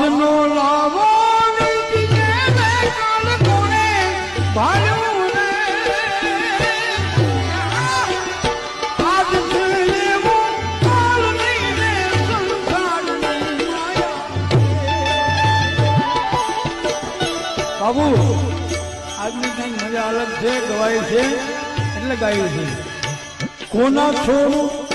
ભાનો લાવો કાલ કોણે ભાલ્યું રે આજ લેવું કાલ નહીં રે સંસારની માયા બાબુ આજની કઈ મજા અલગ છે ગવાય છે એટલે ગાયું છે કોના છોડું